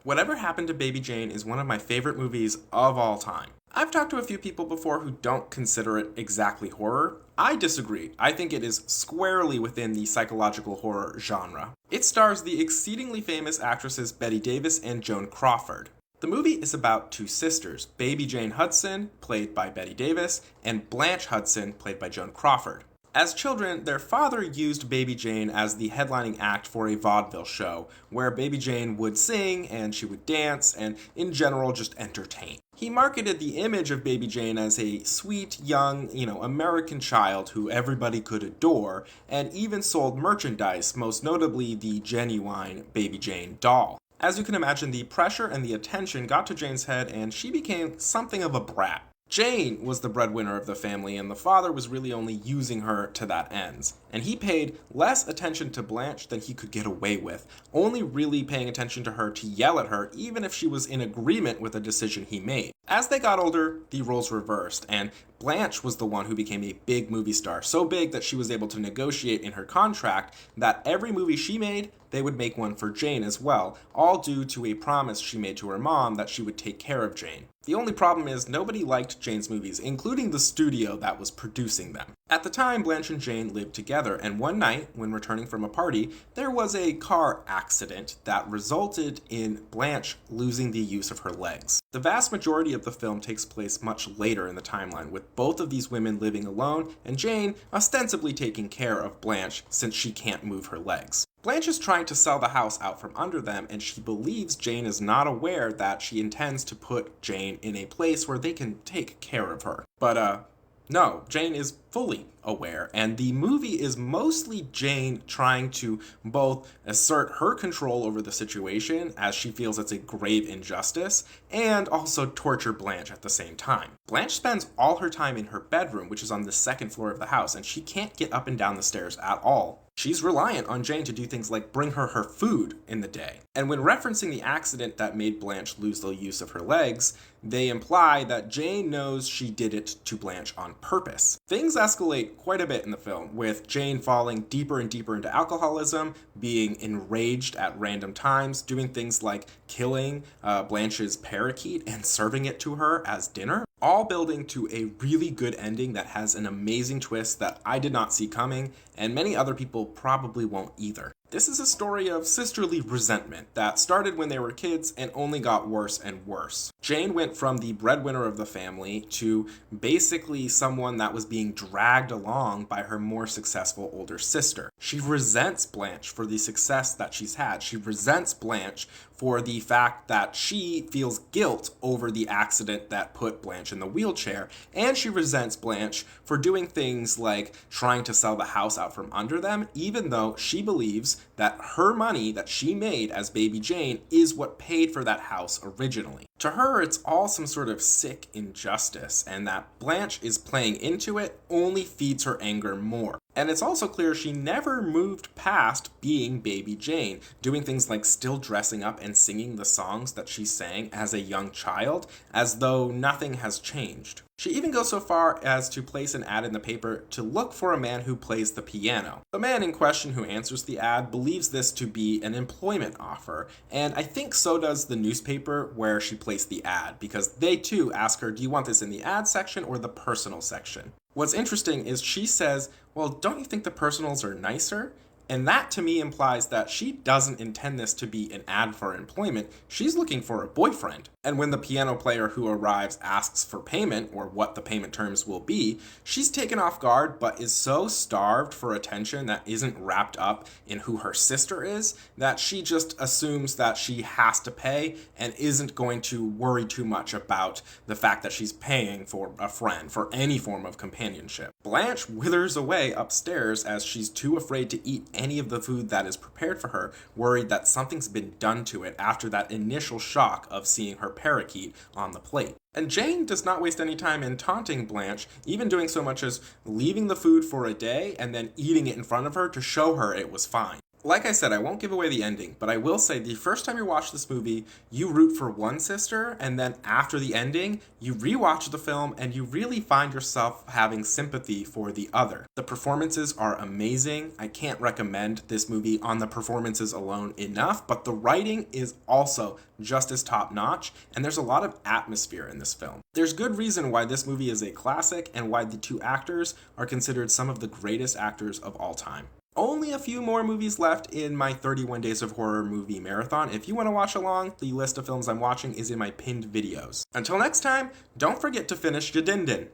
Whatever Happened to Baby Jane is one of my favorite movies of all time. I've talked to a few people before who don't consider it exactly horror. I disagree. I think it is squarely within the psychological horror genre. It stars the exceedingly famous actresses Bette Davis and Joan Crawford. The movie is about two sisters, Baby Jane Hudson, played by Bette Davis, and Blanche Hudson, played by Joan Crawford. As children, their father used Baby Jane as the headlining act for a vaudeville show, where Baby Jane would sing and she would dance and, in general, just entertain. He marketed the image of Baby Jane as a sweet, young, American child who everybody could adore, and even sold merchandise, most notably the genuine Baby Jane doll. As you can imagine, the pressure and the attention got to Jane's head, and she became something of a brat. Jane was the breadwinner of the family, and the father was really only using her to that end. And he paid less attention to Blanche than he could get away with, only really paying attention to her to yell at her, even if she was in agreement with a decision he made. As they got older, the roles reversed, and Blanche was the one who became a big movie star, so big that she was able to negotiate in her contract that every movie she made, they would make one for Jane as well, all due to a promise she made to her mom that she would take care of Jane. The only problem is nobody liked Jane's movies, including the studio that was producing them. At the time, Blanche and Jane lived together, and one night, when returning from a party, there was a car accident that resulted in Blanche losing the use of her legs. The vast majority of the film takes place much later in the timeline, with both of these women living alone, and Jane ostensibly taking care of Blanche since she can't move her legs. Blanche is trying to sell the house out from under them, and she believes Jane is not aware that she intends to put Jane in a place where they can take care of her. But, no, Jane is fully aware, and the movie is mostly Jane trying to both assert her control over the situation, as she feels it's a grave injustice, and also torture Blanche at the same time. Blanche spends all her time in her bedroom, which is on the second floor of the house, and she can't get up and down the stairs at all. She's reliant on Jane to do things like bring her food in the day. And when referencing the accident that made Blanche lose the use of her legs, they imply that Jane knows she did it to Blanche on purpose. Things escalate quite a bit in the film, with Jane falling deeper and deeper into alcoholism, being enraged at random times, doing things like killing Blanche's parakeet and serving it to her as dinner, all building to a really good ending that has an amazing twist that I did not see coming, and many other people probably won't either. This is a story of sisterly resentment that started when they were kids and only got worse and worse. Jane went from the breadwinner of the family to basically someone that was being dragged along by her more successful older sister. She resents Blanche for the success that she's had. She resents Blanche for the fact that she feels guilt over the accident that put Blanche in the wheelchair, and she resents Blanche for doing things like trying to sell the house out from under them, even though she believes that her money that she made as Baby Jane is what paid for that house originally. To her, it's all some sort of sick injustice, and that Blanche is playing into it only feeds her anger more. And it's also clear she never moved past being Baby Jane, doing things like still dressing up and singing the songs that she sang as a young child, as though nothing has changed. She even goes so far as to place an ad in the paper to look for a man who plays the piano. The man in question who answers the ad believes this to be an employment offer, and I think so does the newspaper where she placed the ad, because they too ask her, do you want this in the ad section or the personal section? What's interesting is she says, well, don't you think the personals are nicer? And that to me implies that she doesn't intend this to be an ad for employment. She's looking for a boyfriend. And when the piano player who arrives asks for payment, or what the payment terms will be, she's taken off guard but is so starved for attention that isn't wrapped up in who her sister is, that she just assumes that she has to pay and isn't going to worry too much about the fact that she's paying for a friend, for any form of companionship. Blanche withers away upstairs as she's too afraid to eat any of the food that is prepared for her, worried that something's been done to it after that initial shock of seeing her parakeet on the plate. And Jane does not waste any time in taunting Blanche, even doing so much as leaving the food for a day and then eating it in front of her to show her it was fine. Like I said, I won't give away the ending, but I will say the first time you watch this movie, you root for one sister, and then after the ending, you rewatch the film and you really find yourself having sympathy for the other. The performances are amazing. I can't recommend this movie on the performances alone enough, but the writing is also just as top notch, and there's a lot of atmosphere in this film. There's good reason why this movie is a classic and why the two actors are considered some of the greatest actors of all time. Only a few more movies left in my 31 Days of Horror movie marathon. If you want to watch along, the list of films I'm watching is in my pinned videos. Until next time, don't forget to finish your din din.